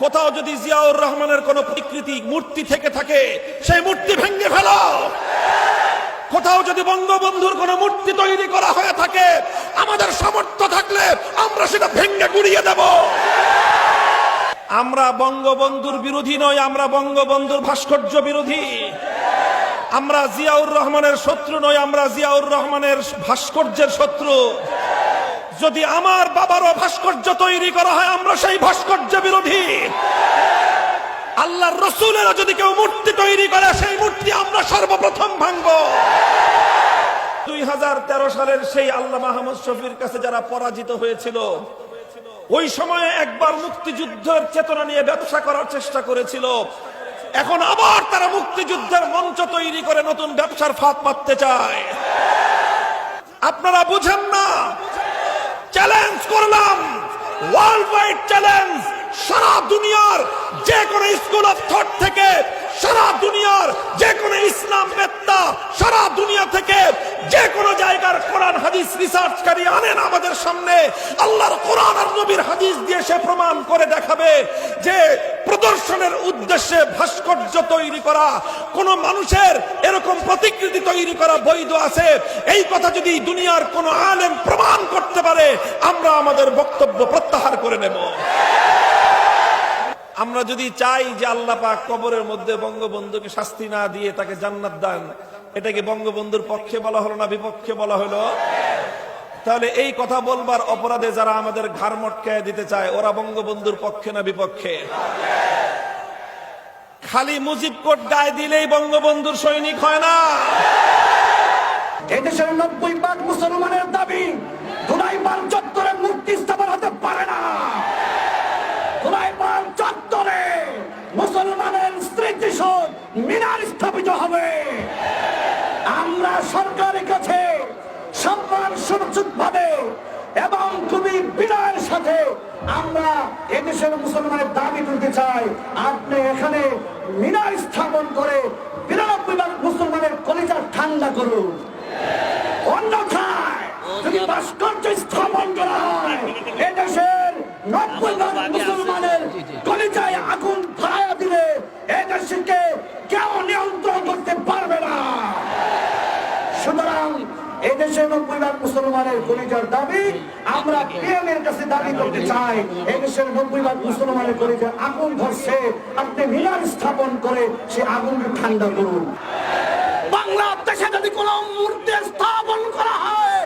কোথাও যদি জিয়াউর রহমানের কোন প্রতিকৃতি মূর্তি থেকে থাকে সেই মূর্তি ভেঙে ফেলো। কোথাও যদি বঙ্গবন্ধুর কোন মূর্তি তৈরি করা হয়ে থাকে আমাদের সামর্থ্য থাকলে আমরা সেটা ভেঙে গুড়িয়ে দেব। আমরা বঙ্গবন্ধুর বিরোধী নই, আমরা বঙ্গবন্ধুর ভাস্কর্য বিরোধী। আমরা জিয়াউর রহমানের শত্রু নই, আমরা জিয়াউর রহমানের ভাস্কর্যের শত্রু। যদি আমার বাবারও ভাস্কর্য তৈরি করা হয় আমরা সেই ভাস্কর্য বিরোধী। আল্লাহর রাসূলেরও যদি কেউ মূর্তি তৈরি করে সেই মূর্তি আমরা সর্বপ্রথম ভাঙব। 2013 সালের সেই আল্লামা মাহমুদ শফির কাছে যারা পরাজিত হয়েছিল ওই সময়ে একবার মুক্তিযুদ্ধের চেতনা নিয়ে ব্যবসা করার চেষ্টা করেছিল। এখন আবার তারা মুক্তিযুদ্ধের মঞ্চ তৈরি করে নতুন ব্যবসার ফাঁদ পাততে চায়। আপনারা বুঝেন না? চ্যালেঞ্জ করলাম, ওয়ার্ল্ড ওয়াইড চ্যালেঞ্জ। সারা দুনিয়ার যে কোনো স্কুল অফ থট থেকে, সারা দুনিয়ার যে কোনো ইসলাম বেত্তা, সারা দুনিয়া থেকে যে কোনো জায়গার কোরআন হাদিস রিসার্চকারী আনেন আমাদের সামনে। আল্লাহর কোরআন আর নবীর হাদিস দিয়ে সে প্রমাণ করে দেখাবে যে প্রদর্শনের উদ্দেশ্যে ভাস্কর্য তৈরি করা, কোন মানুষের এরকম প্রতিকৃতি তৈরি করা বৈধ আছে। এই কথা যদি দুনিয়ার কোন আলেম প্রমাণ করতে পারে আমরা আমাদের বক্তব্য প্রত্যাহার করে নেব। আমরা যদি চাই যে আল্লাহ পাক কবরের মধ্যে বঙ্গবন্ধুকে শাস্তি না দিয়ে তাকে জান্নাত দান, এটাকে বঙ্গবন্ধুর পক্ষে বলা হলো না বিপক্ষে বলা হলো? তাহলে এই কথা বলবার অপরাধে যারা আমাদের ঘাড় মটকায় দিতে চায় ওরা বঙ্গবন্ধুর পক্ষে না বিপক্ষে? খালি মুজিব কোট গায়ে দিলেই বঙ্গবন্ধুর সৈনিক হয় না। এদেশের 90% মুসলমানের দাবি ধুলাইপাল চত্বরে মূর্তি স্থাপন হতে পারে না। ধুলাইপাল চত্বরে মুসলমানের স্মৃতিসৌধ মিনার স্থাপিত হবে। আমরা সরকারের কাছে সম্মান সুনিশ্চিত ভাবে এবং খুবই বিনয়ের সাথে আমরা এদেশের মুসলমানের দাবি তুলতে চাই, আপনি এখানে মিনার স্থাপন করে 92% মুসলমানের কলিজা ঠান্ডা করুন। অন্যথায় যদি ভাস্কর্য স্থাপন করা হয় এদেশের 90% মুসলমানের কলিজায় আগুন ধরাইয়া দিলে এদেশকে কেউ নিয়ন্ত্রণ করতে পারবে না। সুতরাং এদেশের 90% মুসলমানের কলিজার দাবি আমরা পিএমের কাছে দাবি করতে চাই। এদেশের 90% মুসলমানের কলিজায় আগুন ধরছে, আপনি মিনার স্থাপন করে সে আগুনকে ঠান্ডা করুন। বাংলাদেশে যদি কোন মূর্তি স্থাপন করা হয়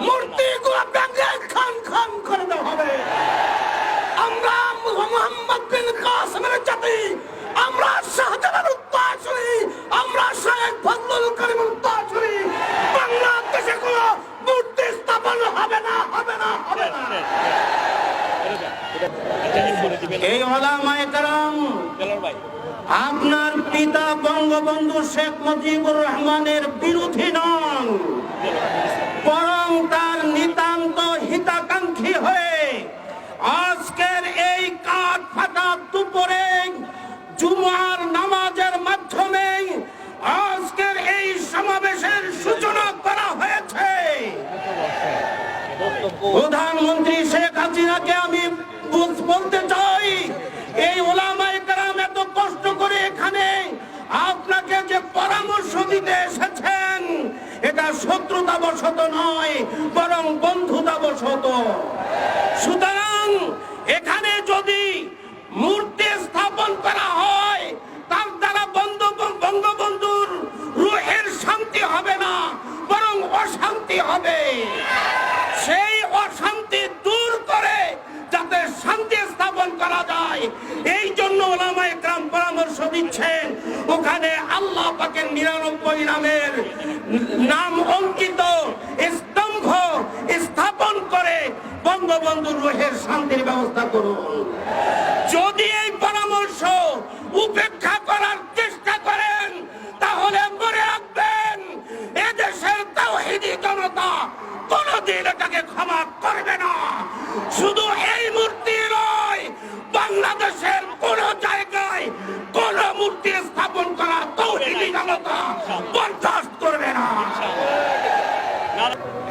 মূর্তিগুলো ভেঙে খান খান করে দেওয়া হবে। আমরা মুহাম্মদ বিন কাসিমের জাতি, আমরা শাহজালাল উত্তরসূরি, আমরা শেখ ফজলুল করিম উত্তরসূরি। বাংলাদেশে কোন মূর্তি স্থাপন হবে না, হবে না, হবে না। এই ওলামায়ে কেরাম আপনার পিতা বঙ্গবন্ধু শেখ মুজিবুর রহমানের বিরোধী নন, বরং তার নিতান্ত হিতাকাঙ্ক্ষী হয়ে আজকের এই কাঠ ফাটা দুপুরে জুমার নামাজের মাধ্যমে আজকের এই সমাবেশের সূচনা করা হয়েছে। প্রধানমন্ত্রী শেখ হাসিনাকে আমি বলতে চাই, এই ওলামায়ে কেরাম এত কষ্ট করে এখানে আপনাকে যে পরামর্শ দিতে এসেছেন এটা শত্রুতাবশত নয় বরং বন্ধুতাবশত। সুতরাং এখানে যদি মূর্তি স্থাপন করা হয় তার দ্বারা বঙ্গবন্ধুর রূহের শান্তি হবে না বরং অশান্তি হবে। সেই অশান্তি দূর করে যাতে শান্তি স্থাপন করা যায় এই জন্য ওলামায়ে কেরাম পরামর্শ দিচ্ছেন ওখানে আল্লাহ পাকের 99 নামের নাম অঙ্কিত স্তম্ভ স্থাপন করে বঙ্গবন্ধুর রূহের শান্তির ব্যবস্থা করুন। যদি এই পরামর্শ উপেক্ষা করার চেষ্টা করেন তাহলে মনে রাখবেন এদেশের তাওহীদি জনতা কোনদিন এটাকে ক্ষমা করবে না। শুধু এই মূর্তি নয়, বাংলাদেশের কোন জায়গায় কোন মূর্তি স্থাপন করা তাওহীদি জনতা বরদাস্ত করবে না।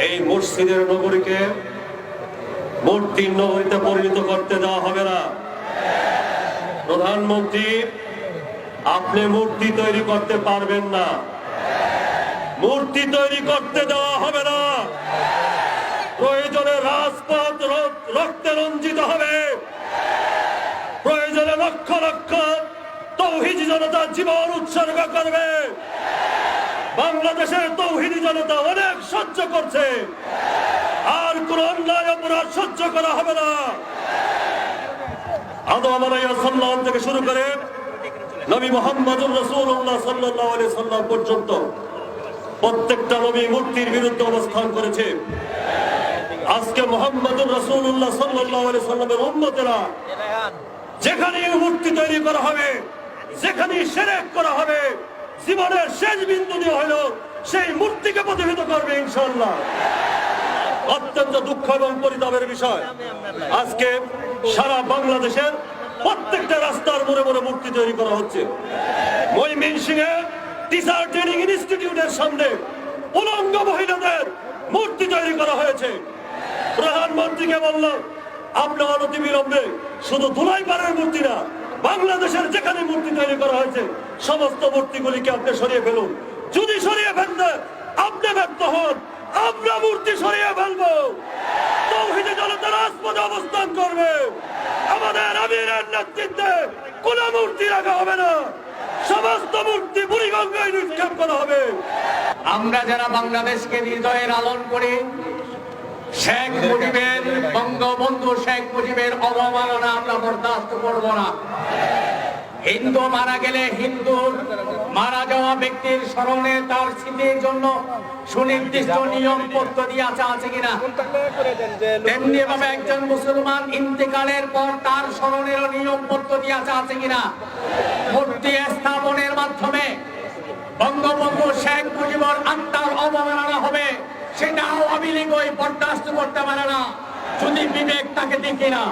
এই মসজিদের নগরীকে মূর্তির নগরীতে পরিণত করতে দেওয়া হবে না। প্রধানমন্ত্রী, আপনি মূর্তি তৈরি করতে পারবেন না, মূর্তি তৈরি করতে দেওয়া হবে না। প্রয়োজনে রাজপথ রক্তে রঞ্জিত হবে, প্রয়োজনে লক্ষ লক্ষ তৌহিদি জনতা জীবন উৎসর্গ করবে। বাংলাদেশের তৌহিদি জনতা অনেক সহ্য করছে, আর কোন অন্যায় অপরাধ সহ্য করা হবে না। আদম আলাইহিস সালাম থেকে শুরু করে নবী মুহাম্মদুর রাসূলুল্লাহ সাল্লাল্লাহু আলাইহি সাল্লাম পর্যন্ত প্রত্যেকটা নবী মূর্তির বিরুদ্ধে অবস্থান করেছে। আজকে মুহাম্মদুর রাসূলুল্লাহ সাল্লাল্লাহু আলাইহি সাল্লামের উম্মতেরা যেখানে মূর্তি তৈরি করা হবে, যেখানে শিরক করা হবে, জীবনের শেষ বিন্দু দিয়ে হলো সেই মূর্তিকে প্রতিহত করবে ইনশাআল্লাহ। অত্যন্ত দুঃখ এবং পরিতাপের বিষয়, আজকে সারা বাংলাদেশের প্রত্যেকটা রাস্তার মোড়ে মোড়ে মূর্তি তৈরি করা হচ্ছে। ময়মনসিংহে টিচার ট্রেনিং ইনস্টিটিউটের সামনে উলঙ্গ মহিলাদের মূর্তি তৈরি করা হয়েছে। প্রধানমন্ত্রীকে বললাম, আপনি অনতিবিলম্বে শুধু দুলাইপাড়ের মূর্তি না, বাংলাদেশের যেখানে মূর্তি তৈরি করা হয়েছে সমস্ত মূর্তিগুলিকে আপনি সরিয়ে ফেলুন। যদি সরিয়ে ফেলতে আপনি ব্যর্থ হন, আমরা মূর্তি সরিয়ে ফেলবো। তৌহিদি জনতা রাজপথে অবস্থান করবে। আমাদের আমিরের নেতৃত্বে কোন মূর্তি রাখা হবে না, সমস্ত মূর্তি বুড়িগঙ্গায় নিক্ষেপ করা হবে। আমরা যারা বাংলাদেশকে হৃদয়ে লালন করি, শেখ মুজিবের, বঙ্গবন্ধু শেখ মুজিবের অবমাননা আমরা বরদাস্ত করব না। হিন্দু মারা গেলে হিন্দুর মারা যাওয়া ব্যক্তির স্মরণে তার স্মৃতির জন্য সুনির্দিষ্ট নিয়ম পদ্ধতি আছে কিনা, তেমনি ভাবে একজন মুসলমান ইন্তেকালের পর তার স্মরণের নিয়ম পদ্ধতি আছে কিনা। মূর্তি স্থাপনের মাধ্যমে বঙ্গবন্ধু শেখ মুজিবুর আত্মার অবমাননা হবে, সেটা আওয়ামী লীগই বরদাস্ত করতে পারে না। যদি বিবেক তাকে দেখি না,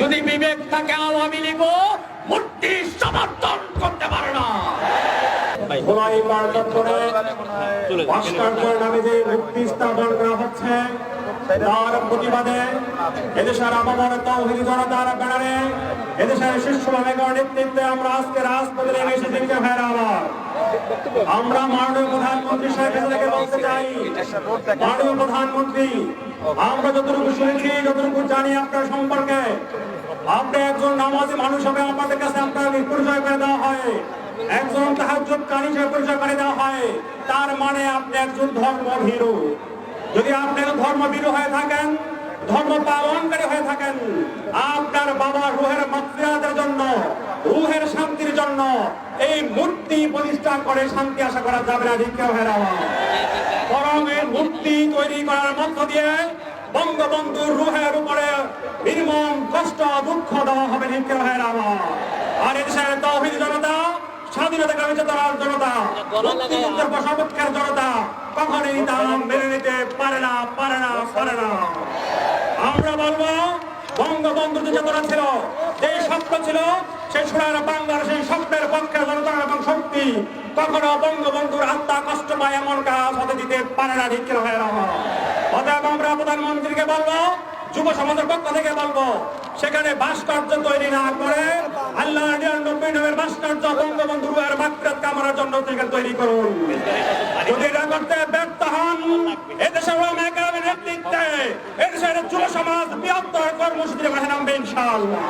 যদি বিবেক তাকে আওয়ামী লীগও মূর্তি সমর্থন করতে পারে না। গোলাইপাড় চত্বরে ভাস্কর্যের নামে যে মূর্তি স্থাপন করা হচ্ছে, তার প্রতিবাদে এদেশের আপামর তৌহিদি জনতার ব্যানারে এদেশের শীর্ষ নায়কের নেতৃত্বে আমরা আজকে রাজপথে নেমে এসেছি। আমরা মাননীয় প্রধানমন্ত্রী সাহেবকে বলতে চাই, মাননীয় প্রধানমন্ত্রী, আমরা যতটুকু শুনেছি, যতটুকু জানি আপনার সম্পর্কে, আপনি একজন নামাজি মানুষ হবে, আমাদের কাছে আপনার পরিচয় করে দেওয়া হয়, একজন তাহাজ্জুদকারী হিসেবে পরিচয় করে দেওয়া হয়। তার মানে আপনি একজন ধর্মভীরু। যদি আপনি ধর্মভীরু হয়ে থাকেন, ধর্ম পালনকারী হয়ে থাকেন, আপনার বাবার রুহের মাগফিরাতের জন্য, রুহের শান্তির জন্য এই মূর্তি প্রতিষ্ঠা করে শান্তি আশা করা যাবে না। বরং এই মূর্তি তৈরি করার মধ্য দিয়ে বঙ্গবন্ধুর রুহের উপরে নির্মম কষ্ট দুঃখ দেওয়া হবে। আর এদেশের তৌহিদি জনতা, স্বাধীনতাকামী চেতনার জনতা, মুক্তিযুদ্ধের পক্ষের জনতা কখনোই তা মেনে নিতে পারে না, পারে না, পারে না। আমরা বলবো, বঙ্গবন্ধুর যে চেতনা ছিল, যে স্বপ্ন ছিল, সেই সোনার বাংলার সেই স্বপ্নের পক্ষে জনতা এবং শক্তি কখনো বঙ্গবন্ধুর আত্মা কষ্ট পায় এমন কাজ হতে দিতে পারে না। অতএব আমরা প্রধানমন্ত্রীকে বলবো, যুব সমাজের পক্ষ থেকে বলবো, সেখানে ভাস্কর্য তৈরি না করে আল্লাহ 99 নামের ভাস্কর্য বঙ্গবন্ধুর মাগফিরাত কামনার জন্য তৈরি করুন। যদি এটা করতে ব্যর্থ হন, এদেশের মেকারের নেতৃত্বে এদেশের যুব সমাজ বৃহত্তর কর্মসূচির মাঠে নামবে ইনশাআল্লাহ।